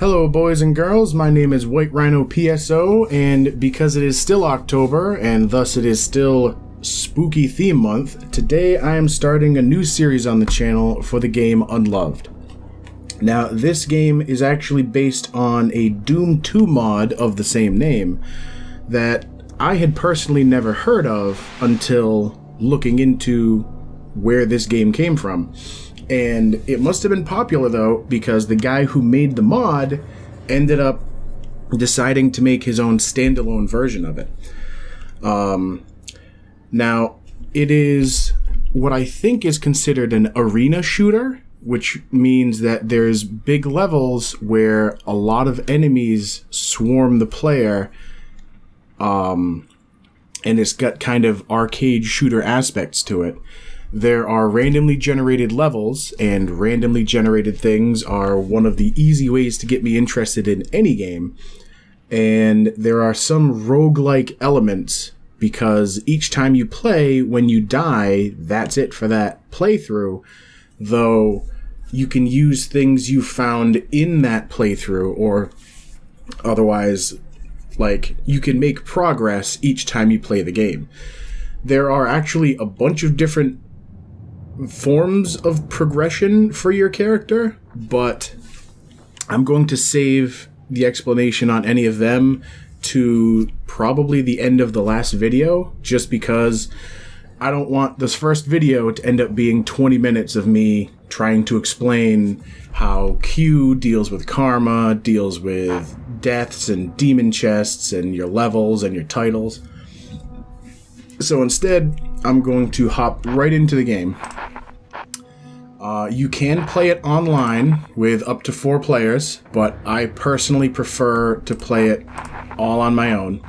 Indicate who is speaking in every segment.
Speaker 1: Hello boys and girls, my name is White Rhino PSO, and because it is still October, and thus it is still Spooky Theme Month, today I am starting a new series on the channel for the game Unloved. Now, this game is actually based on a Doom 2 mod of the same name that I had personally never heard of until looking into where this game came from. And it must have been popular, though, because the guy who made the mod ended up deciding to make his own standalone version of it. Now, it is what I think is considered an arena shooter, which means that there's big levels where a lot of enemies swarm the player, and it's got kind of arcade shooter aspects to it. There are randomly generated levels, and randomly generated things are one of the easy ways to get me interested in any game. And there are some roguelike elements, because each time you play, when you die, that's it for that playthrough, though you can use things you found in that playthrough, or otherwise, like, you can make progress each time you play the game. There are actually a bunch of different forms of progression for your character, but I'm going to save the explanation on any of them to probably the end of the last video, just because I don't want this first video to end up being 20 minutes of me trying to explain how Q deals with karma, deals with deaths and demon chests and your levels and your titles. So instead, I'm going to hop right into the game. You can play it online with up to 4 players, but I personally prefer to play it all on my own.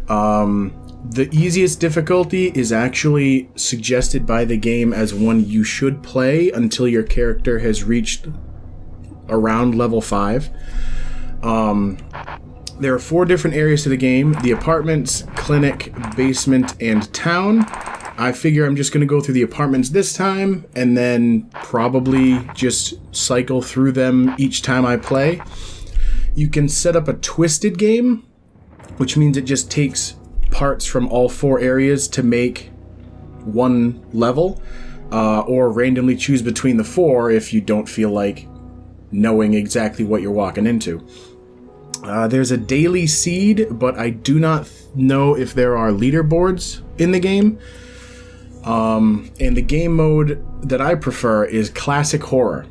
Speaker 1: The easiest difficulty is actually suggested by the game as one you should play until your character has reached around level 5. There are 4 different areas to the game: the apartments, clinic, basement, and town. I figure I'm just going to go through the apartments this time, and then probably just cycle through them each time I play. You can set up a twisted game, which means it just takes parts from all 4 areas to make one level, or randomly choose between the 4 if you don't feel like knowing exactly what you're walking into. There's a daily seed, but I do not know if there are leaderboards in the game. And the game mode that I prefer is classic horror,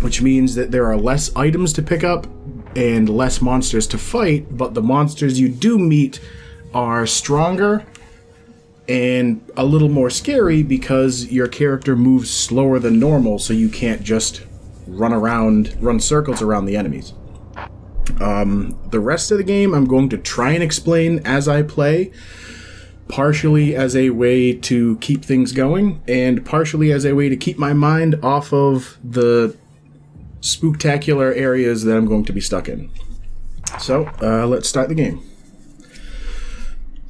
Speaker 1: which means that there are less items to pick up and less monsters to fight, but the monsters you do meet are stronger and a little more scary because your character moves slower than normal, so you can't just run circles around the enemies. The rest of the game I'm going to try and explain as I play, partially as a way to keep things going, and partially as a way to keep my mind off of the spooktacular areas that I'm going to be stuck in. So, let's start the game.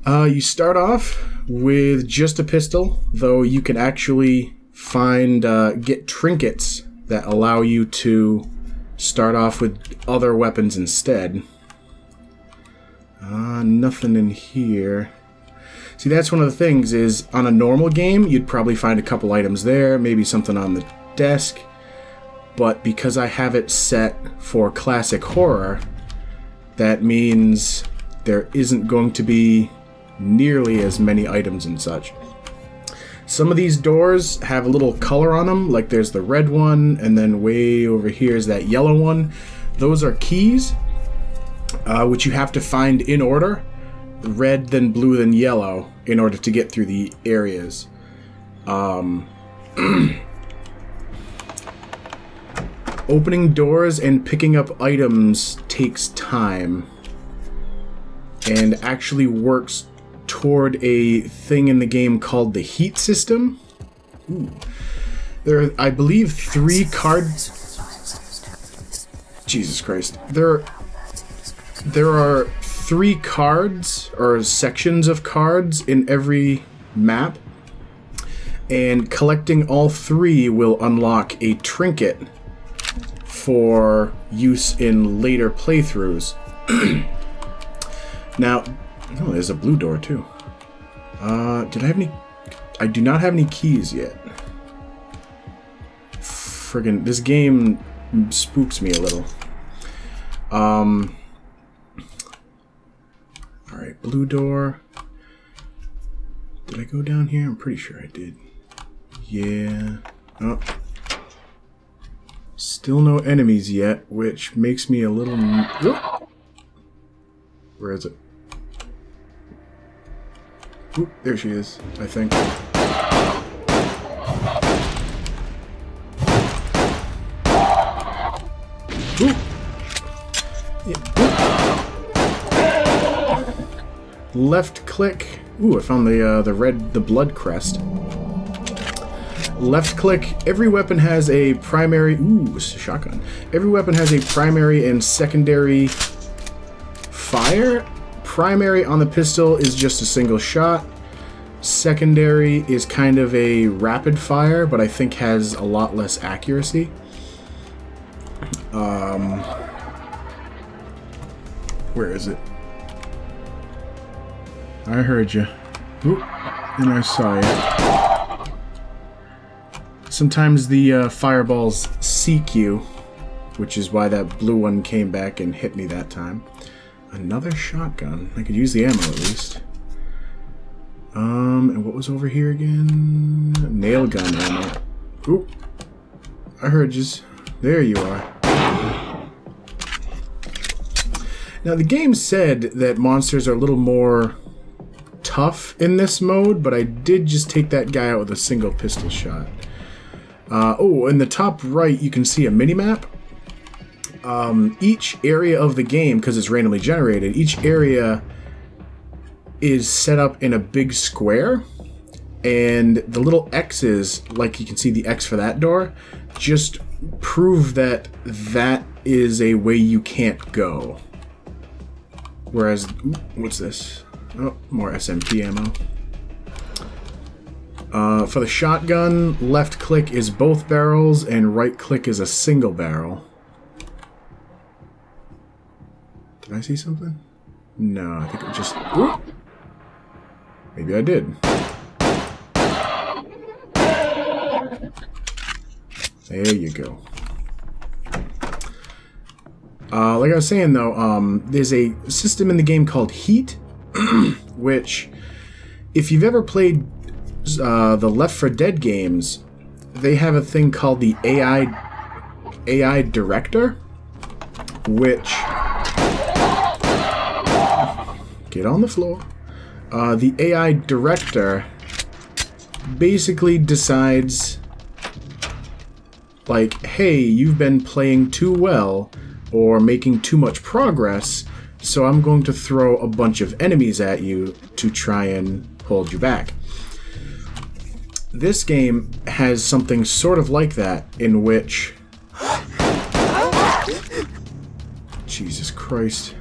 Speaker 1: You start off with just a pistol, though you can actually get trinkets that allow you to start off with other weapons instead. Nothing in here. See, that's one of the things, is on a normal game, you'd probably find a couple items there, maybe something on the desk, but because I have it set for classic horror, that means there isn't going to be nearly as many items and such. Some of these doors have a little color on them, like there's the red one, and then way over here is that yellow one. Those are keys, which you have to find in order. Red, then blue, then yellow, in order to get through the areas. Opening doors and picking up items takes time, and actually works toward a thing in the game called the heat system. Ooh. There are, I believe, 3 cards. Jesus Christ. There are 3 cards, or sections of cards, in every map, and collecting all 3 will unlock a trinket for use in later playthroughs. Now, oh, there's a blue door too. Did I have any? I do not have any keys yet. Friggin', this game spooks me a little. Alright, blue door. Did I go down here? I'm pretty sure I did. Yeah. Oh. Still no enemies yet, which makes me a little... Oh. Where is it? Oop, there she is, I think. Ooh. Yeah. Ooh. Left click. Ooh, I found the blood crest. Left click. Every weapon has a primary. Ooh, it's a shotgun. Every weapon has a primary and secondary fire. Primary on the pistol is just a single shot. Secondary is kind of a rapid fire, but I think has a lot less accuracy. Where is it? I heard you. Oop, and I saw you. Sometimes the fireballs seek you, which is why that blue one came back and hit me that time. Another shotgun. I could use the ammo at least. And what was over here again? Nail gun ammo. Oop. I heard you. There you are. Now, the game said that monsters are a little more tough in this mode, but I did just take that guy out with a single pistol shot. Oh, in the top right, you can see a mini-map. Each area of the game, because it's randomly generated, each area is set up in a big square, and the little X's, like you can see the X for that door, just prove that that is a way you can't go. Whereas, what's this? Oh, more SMP ammo. For the shotgun, left click is both barrels, and right click is a single barrel. Did I see something? No, I think it just... Ooh. Maybe I did. There you go. Like I was saying, though, there's a system in the game called Heat, which, if you've ever played the Left 4 Dead games, they have a thing called the AI Director, which... Get on the floor. The AI Director basically decides, like, hey, you've been playing too well, or making too much progress, so I'm going to throw a bunch of enemies at you to try and hold you back. This game has something sort of like that, in which... Jesus Christ.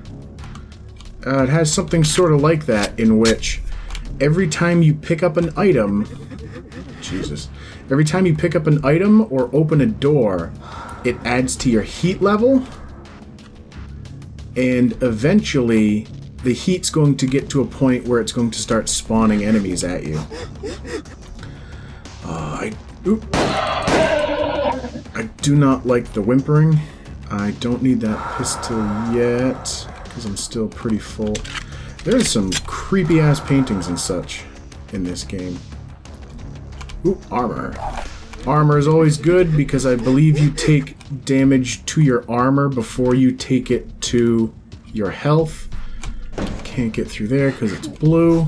Speaker 1: It has something sort of like that, in which every time you pick up an item... Jesus. Every time you pick up an item or open a door, it adds to your heat level, and eventually the heat's going to get to a point where it's going to start spawning enemies at you. I do not like the whimpering. I don't need that pistol yet, because I'm still pretty full. There's some creepy-ass paintings and such in this game. Ooh, armor. Armor is always good, because I believe you take damage to your armor before you take it to your health. Can't get through there because it's blue.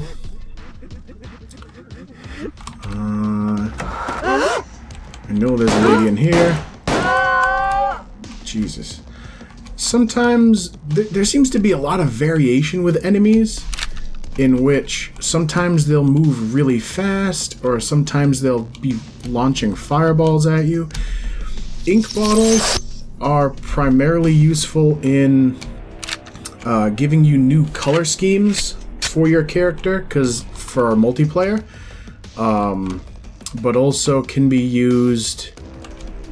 Speaker 1: I know there's a lady in here. Jesus. Sometimes there seems to be a lot of variation with enemies, in which sometimes they'll move really fast, or sometimes they'll be launching fireballs at you. Ink bottles are primarily useful in giving you new color schemes for your character, because for multiplayer, but also can be used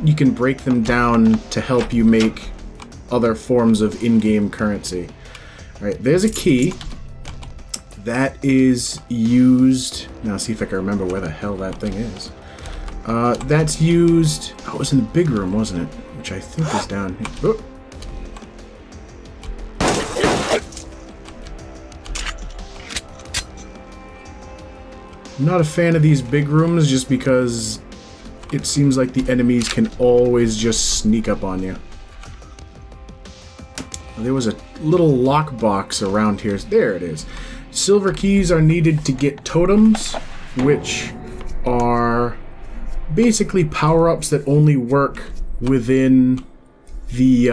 Speaker 1: you can break them down to help you make other forms of in-game currency. Alright, there's a key. That is used... Now see if I can remember where the hell that thing is. That's used... Oh, it was in the big room, wasn't it? Which I think is down here. Oh. I'm not a fan of these big rooms just because it seems like the enemies can always just sneak up on you. There was a little lockbox around here. There it is. Silver keys are needed to get totems, which are basically power-ups that only work within the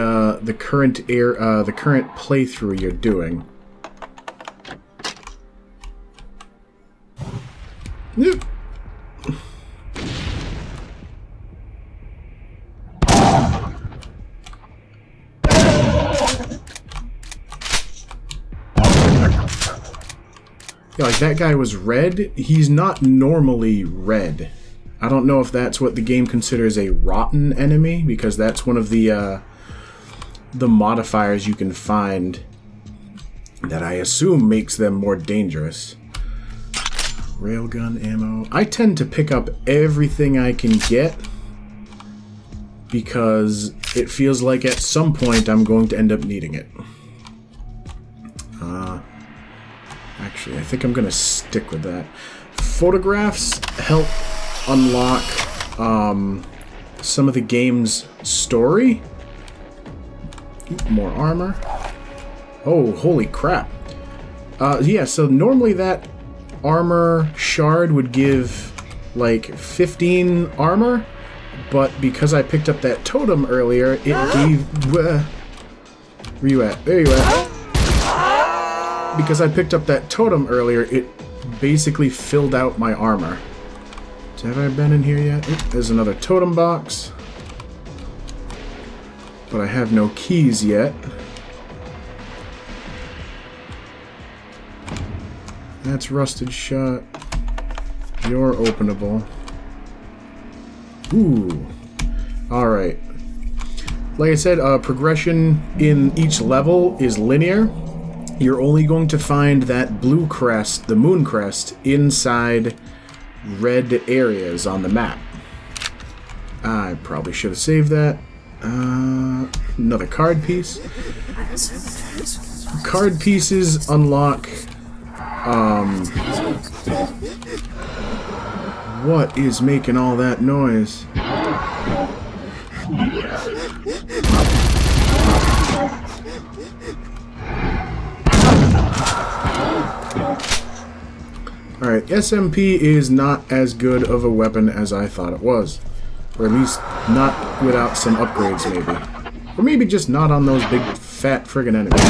Speaker 1: current playthrough you're doing. Yep. Yeah, like that guy was red. He's not normally red. I don't know if that's what the game considers a rotten enemy, because that's one of the modifiers you can find that I assume makes them more dangerous. Railgun ammo. I tend to pick up everything I can get because it feels like at some point I'm going to end up needing it. Actually, I think I'm going to stick with that. Photographs help unlock some of the game's story. Ooh, more armor. Oh, holy crap. Yeah, so normally that armor shard would give like 15 armor, but because I picked up that totem earlier, it gave... where you at? There you at. Because I picked up that totem earlier, it basically filled out my armor. So have I been in here yet? Oop, there's another totem box. But I have no keys yet. That's rusted shut. You're openable. Ooh. Alright. Like I said, progression in each level is linear. You're only going to find that blue crest, the moon crest, inside red areas on the map. I probably should have saved that. Another card piece. Card pieces unlock... what is making all that noise? Alright, SMP is not as good of a weapon as I thought it was. Or at least not without some upgrades, maybe. Or maybe just not on those big, fat friggin' enemies.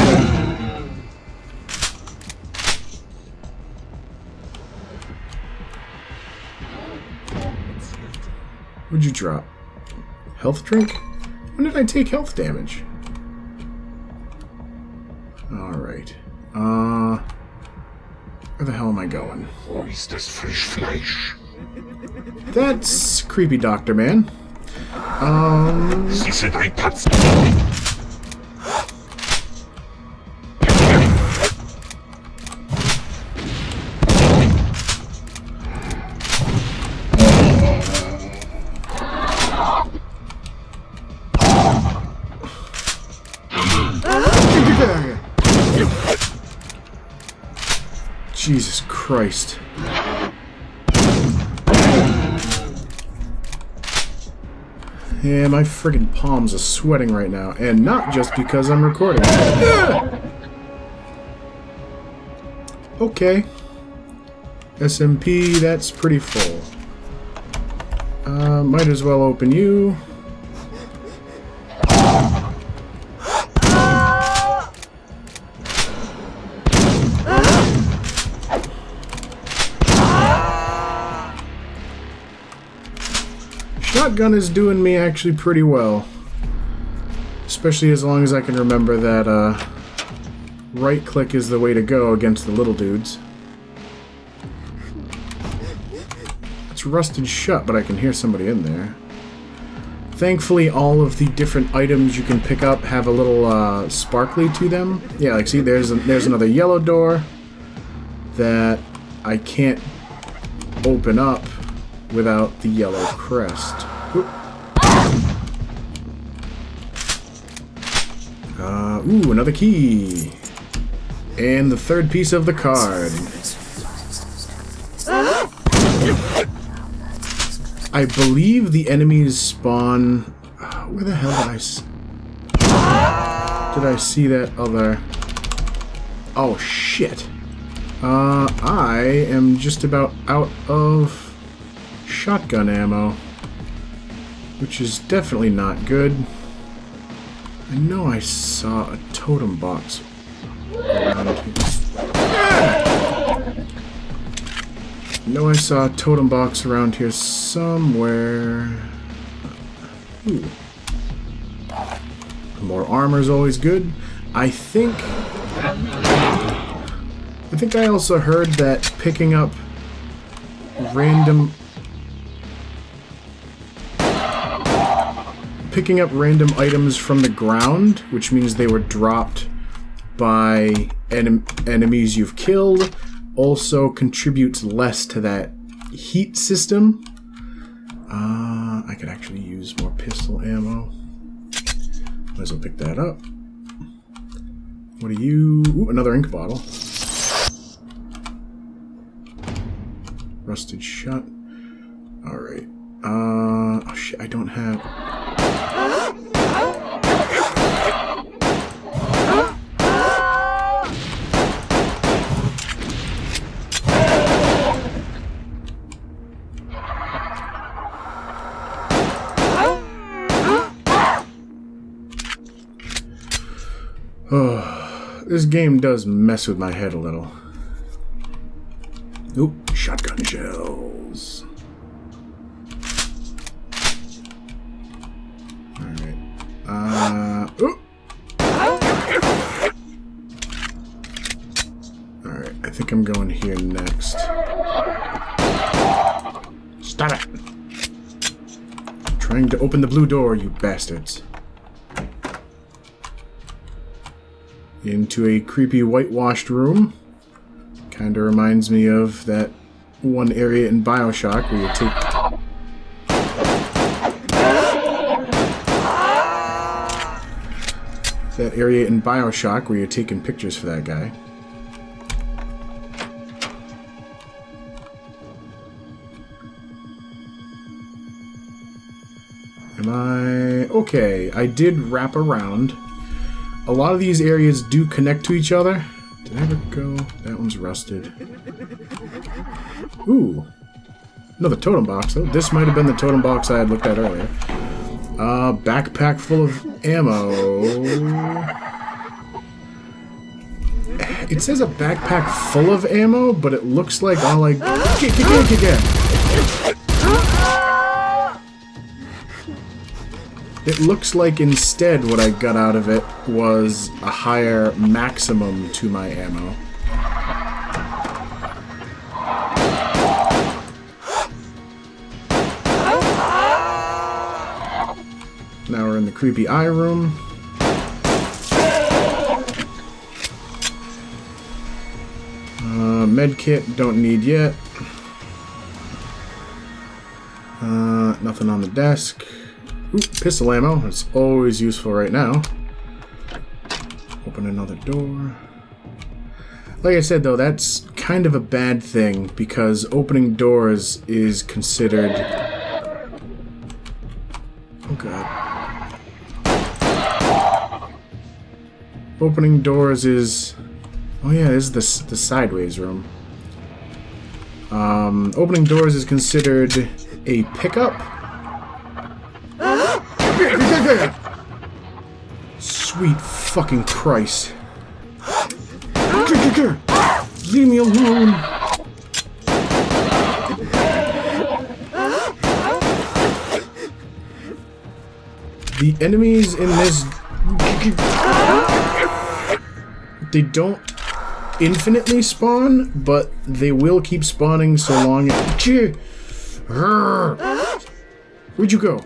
Speaker 1: What'd you drop? Health drink? When did I take health damage? Alright. Where the hell am I going? That's creepy, Doctor Man. Jesus Christ. Yeah, my friggin' palms are sweating right now. And not just because I'm recording. Okay. SMP, that's pretty full. Might as well open you. Shotgun is doing me actually pretty well. Especially as long as I can remember that right click is the way to go against the little dudes. It's rusted shut, but I can hear somebody in there. Thankfully, all of the different items you can pick up have a little sparkly to them. Yeah, like see, there's another yellow door that I can't open up without the yellow crest. Oop. Ooh, another key. And the third piece of the card. I believe the enemies spawn... where the hell did I see that other... Oh, shit. I am just about out of shotgun ammo, which is definitely not good. I know I saw a totem box around here. I know I saw a totem box around here somewhere. Ooh. More armor is always good. I think I also heard that picking up random items from the ground, which means they were dropped by enemies you've killed, also contributes less to that heat system. I could actually use more pistol ammo. Might as well pick that up. What are you... Ooh, another ink bottle. Rusted shot. Alright. Oh shit, I don't have... Oh, this game does mess with my head a little. Oop, shotgun shells. Alright. Oop. Alright, I think I'm going here next. Stop it! I'm trying to open the blue door, you bastards. Into a creepy whitewashed room. Kinda reminds me of that one area in BioShock where you take... That area in BioShock where you're taking pictures for that guy. Am I... Okay, I did wrap around. A lot of these areas do connect to each other. Did I ever go? That one's rusted. Ooh. Another totem box, though. This might have been the totem box I had looked at earlier. Backpack full of ammo. It says a backpack full of ammo, but it looks like all like... It looks like instead what I got out of it was a higher maximum to my ammo. Now we're in the creepy eye room. Medkit, don't need yet. Nothing on the desk. Ooh, pistol ammo. That's always useful right now. Open another door. Like I said, though, that's kind of a bad thing because opening doors is considered... Oh, God. Opening doors is... Oh, yeah, this is the sideways room. Opening doors is considered a pickup. Sweet fucking Christ. Leave me alone. The enemies in this... They don't infinitely spawn, but they will keep spawning so long... Where'd you go?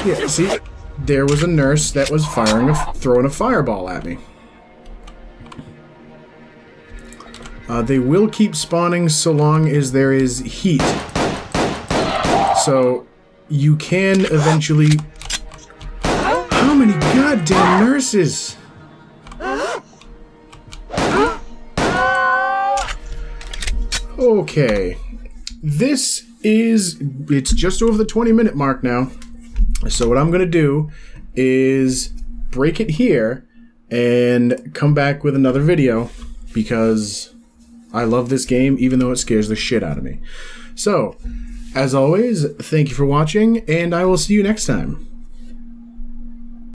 Speaker 1: Yeah, see? There was a nurse that was throwing a fireball at me. They will keep spawning so long as there is heat. So, you can eventually... How many goddamn nurses? Okay. It's just over the 20-minute mark now. So what I'm going to do is break it here and come back with another video because I love this game even though it scares the shit out of me. So, as always, thank you for watching and I will see you next time.